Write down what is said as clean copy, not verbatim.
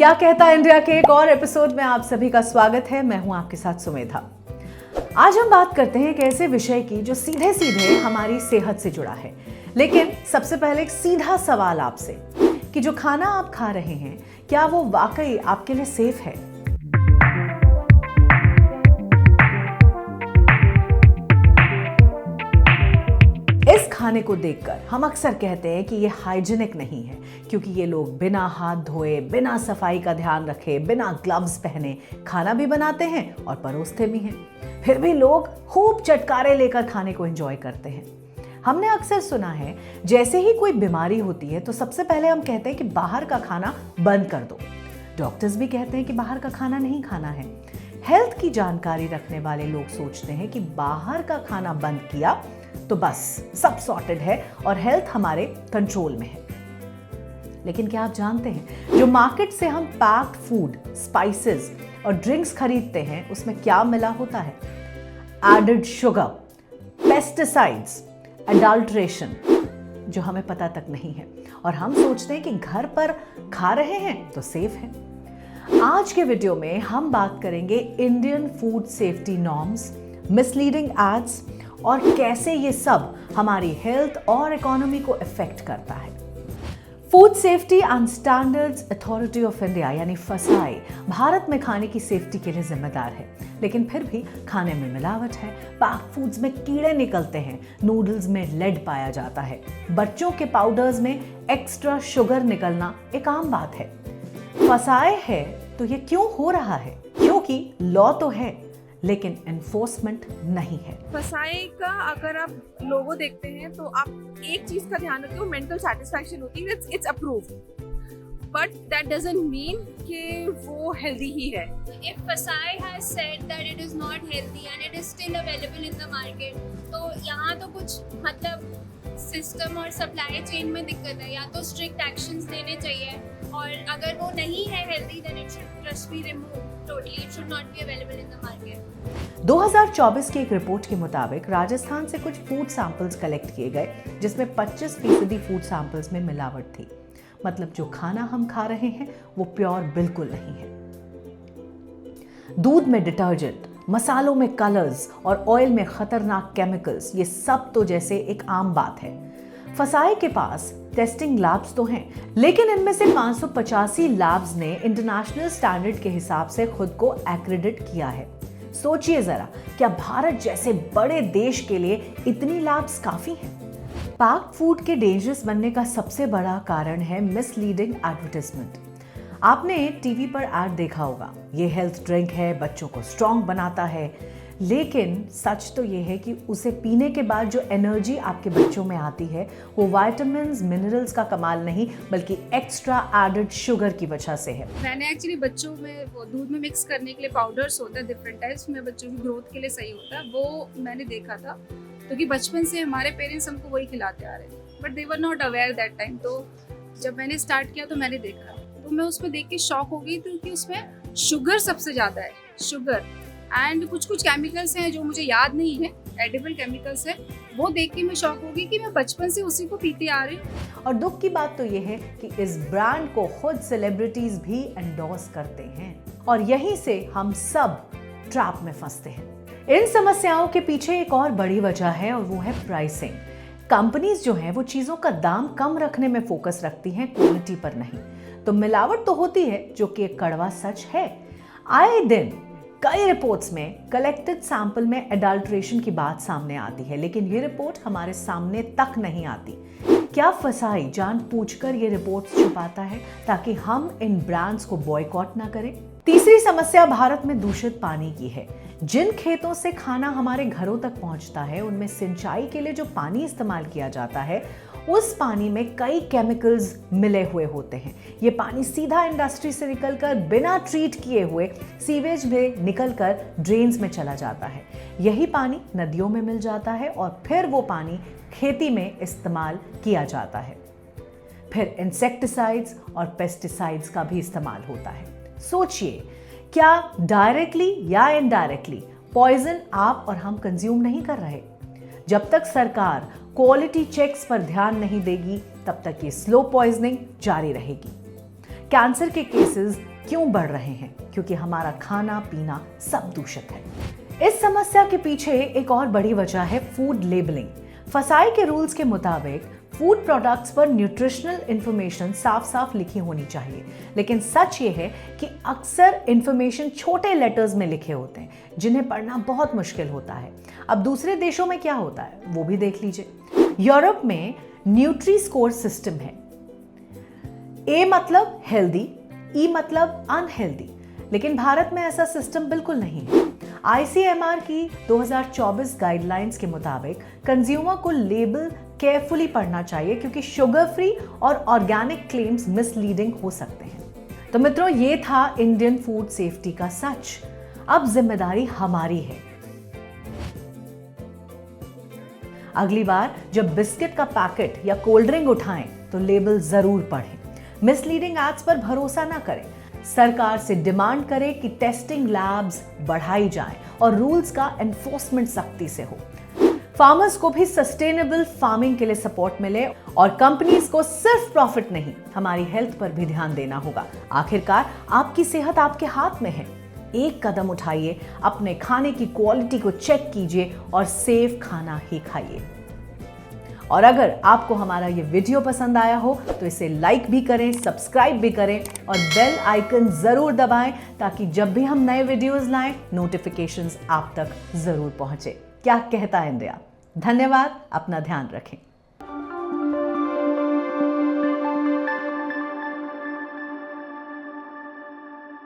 क्या कहता इंडिया के एक और एपिसोड में आप सभी का स्वागत है। मैं हूं आपके साथ सुमेधा। आज हम बात करते हैं एक ऐसे विषय की जो सीधे सीधे हमारी सेहत से जुड़ा है। लेकिन सबसे पहले एक सीधा सवाल आपसे कि जो खाना आप खा रहे हैं क्या वो वाकई आपके लिए सेफ है? इस खाने को देखकर हम अक्सर कहते हैं कि ये हाइजीनिक नहीं है, क्योंकि ये लोग बिना हाथ धोए, बिना सफाई का ध्यान रखे, बिना ग्लव्स पहने खाना भी बनाते हैं और परोसते भी हैं। फिर भी लोग खूब चटकारे लेकर खाने को एंजॉय करते हैं। हमने अक्सर सुना है जैसे ही कोई बीमारी होती है तो सबसे पहले हम कहते हैं कि बाहर का खाना बंद कर दो। डॉक्टर्स भी कहते हैं कि बाहर का खाना नहीं खाना है। हेल्थ की जानकारी रखने वाले लोग सोचते हैं कि बाहर का खाना बंद किया तो बस सब सॉर्टेड है और हेल्थ हमारे कंट्रोल में है। लेकिन क्या आप जानते हैं जो मार्केट से हम पैक्ड फूड, स्पाइसेस और ड्रिंक्स खरीदते हैं उसमें क्या मिला होता है? एडेड शुगर, पेस्टिसाइड्स, एडल्ट्रेशन, जो हमें पता तक नहीं है और हम सोचते हैं कि घर पर खा रहे हैं तो सेफ है। आज के वीडियो में हम बात करेंगे Indian food safety norms, misleading ads और कैसे ये सब हमारी हेल्थ और इकोनॉमी को इफेक्ट करता है। Food safety and standards authority of India यानी फसाई भारत में खाने की सेफ्टी के लिए जिम्मेदार है, लेकिन फिर भी खाने में मिलावट है, पैक्ड फूड्स में कीड़े निकलते हैं, नूडल्स में लेड पाया जाता है, बच्चों के पाउडर्स में एक्स्ट्रा शुगर निकलना एक आम बात है। फसाई है तो ये क्यों हो रहा है? क्योंकि लॉ तो है लेकिन एनफोर्समेंट नहीं है। फसाई का अगर आप लोगो देखते हैं तो आप एक चीज का ध्यान रखिए, मेंटल सेटिस्फैक्शन होती है, it's approved, but that doesn't mean कि वो हेल्दी ही है। If Fasai has said that it is not healthy and it is still available in the market, तो यहाँ तो कुछ मतलब सिस्टम और सप्लाई चेन में दिक्कत है, या तो स्ट्रिक्ट एक्शंस लेने चाहिए और अगर वो नहीं है healthy then it should just be removed totally. It should not be available in the market. 2024 की एक रिपोर्ट के मुताबिक राजस्थान से कुछ फूड सैंपल्स कलेक्ट किए गए जिसमें 25% फूड सैंपल्स में मिलावट थी। मतलब जो खाना हम खा रहे हैं वो प्योर बिल्कुल नहीं है। दूध में डिटर्जेंट, मसालों में कलर्स और ऑयल में खतरनाक केमिकल्स, ये सब तो जैसे एक आम बात है। फसाई के पास टेस्टिंग लैब्स तो हैं, लेकिन इनमें से 585 लैब्स ने इंटरनेशनल स्टैंडर्ड के हिसाब से खुद को एक्रेडिट किया है। सोचिए जरा, क्या भारत जैसे बड़े देश के लिए इतनी लैब्स काफी हैं? पैक्ड फूड के डेंजरस बनने का सबसे बड़ा कारण है मिसलीडिंग एडवर्टाइजमेंट। आपने टीवी पर ऐड देखा होगा, ये हेल्थ ड्रिंक है, बच्चों को स्ट्रॉन्ग बनाता है, लेकिन सच तो ये है कि उसे पीने के बाद जो एनर्जी आपके बच्चों में आती है वो विटामिन्स, मिनरल्स का कमाल नहीं बल्कि एक्स्ट्रा एडेड शुगर की वजह से है। मैंने एक्चुअली बच्चों में वो दूध में मिक्स करने के लिए पाउडर्स होता है डिफरेंट टाइप्स में, बच्चों की ग्रोथ के लिए सही होता है, वो मैंने देखा था क्योंकि बचपन से हमारे पेरेंट्स हमको वही खिलाते आ रहे हैं, but they were not aware that time. तो जब मैंने स्टार्ट किया तो मैंने देखा, तो मैं उसमें देख के शॉक हो गई क्योंकि उसमें शुगर सबसे ज़्यादा है, शुगर एंड कुछ केमिकल्स हैं जो मुझे याद नहीं है, एडिबल केमिकल्स है, वो देख के मैं शॉक हो गई कि मैं बचपन से उसी को पीते आ रही हूँ। और दुख की बात तो ये है कि इस ब्रांड को खुद सेलिब्रिटीज भी एंडोर्स करते हैं और यहीं से हम सब ट्रैप में फंसते हैं। इन समस्याओं के पीछे एक और बड़ी वजह है और वो है प्राइसिंग। कंपनीज जो हैं वो चीज़ों का दाम कम रखने में फोकस रखती हैं, क्वालिटी पर नहीं। तो मिलावट तो होती है जो कि एक कड़वा सच है। आए दिन कई रिपोर्ट्स में कलेक्टेड सैंपल में एडल्ट्रेशन की बात सामने आती है, लेकिन ये रिपोर्ट हमारे सामने तक नहीं आती। क्या फसाई जानबूझकर ये रिपोर्ट्स छुपाता है ताकि हम इन ब्रांड्स को बॉयकॉट ना करें? तीसरी समस्या भारत में दूषित पानी की है। जिन खेतों से खाना हमारे घरों तक पहुंचता है उनमें सिंचाई के लिए जो पानी इस्तेमाल किया जाता है उस पानी में कई केमिकल्स मिले हुए होते हैं। ये पानी सीधा इंडस्ट्री से निकलकर बिना ट्रीट किए हुए सीवेज में निकलकर ड्रेन्स में चला जाता है। यही पानी नदियों में मिल जाता है और फिर वो पानी खेती में इस्तेमाल किया जाता है। फिर इंसेक्टिसाइड्स और पेस्टिसाइड्स का भी इस्तेमाल होता है। सोचिए, क्या डायरेक्टली या इनडायरेक्टली पॉइजन आप और हम कंज्यूम नहीं कर रहे? जब तक सरकार क्वालिटी चेक्स पर ध्यान नहीं देगी तब तक ये स्लो पॉइजनिंग जारी रहेगी। कैंसर के केसेस क्यों बढ़ रहे हैं? क्योंकि हमारा खाना पीना सब दूषित है। इस समस्या के पीछे एक और बड़ी वजह है फूड लेबलिंग। फसाई के रूल्स के मुताबिक फूड प्रोडक्ट्स पर न्यूट्रिशनल इंफॉर्मेशन साफ साफ लिखी होनी चाहिए, लेकिन सच ये है कि अक्सर इंफॉर्मेशन छोटे लेटर्स में लिखे होते हैं जिन्हें पढ़ना बहुत मुश्किल होता है। अब दूसरे देशों में क्या होता है वो भी देख लीजिए। यूरोप में न्यूट्री स्कोर सिस्टम है। ए मतलब हेल्दी, ई मतलब अनहेल्दी, लेकिन भारत में ऐसा सिस्टम बिल्कुल नहीं है। ICMR की 2024 गाइडलाइंस के मुताबिक कंज्यूमर को लेबल केयरफुली पढ़ना चाहिए क्योंकि शुगर फ्री और ऑर्गेनिक क्लेम्स मिसलीडिंग हो सकते हैं। तो मित्रों, ये था इंडियन फूड सेफ्टी का सच। अब जिम्मेदारी हमारी है। अगली बार जब बिस्किट का पैकेट या कोल्ड ड्रिंक उठाएं तो लेबल जरूर पढ़ें। मिसलीडिंग एड्स पर भरोसा ना करें। सरकार से डिमांड करें कि टेस्टिंग लैब्स बढ़ाई जाएं और रूल्स का एनफोर्समेंट सख्ती से हो। फार्मर्स को भी सस्टेनेबल फार्मिंग के लिए सपोर्ट मिले और कंपनीज को सिर्फ प्रॉफिट नहीं, हमारी हेल्थ पर भी ध्यान देना होगा। आखिरकार आपकी सेहत आपके हाथ में है। एक कदम उठाइए, अपने खाने की क्वालिटी को चेक कीजिए और सेफ खाना ही खाइए। और अगर आपको हमारा ये वीडियो पसंद आया हो तो इसे लाइक भी करें, सब्सक्राइब भी करें और बेल आइकन जरूर दबाएं ताकि जब भी हम नए वीडियोस लाएं नोटिफिकेशंस आप तक जरूर पहुंचे। क्या कहता है इंडिया? धन्यवाद, अपना ध्यान रखें।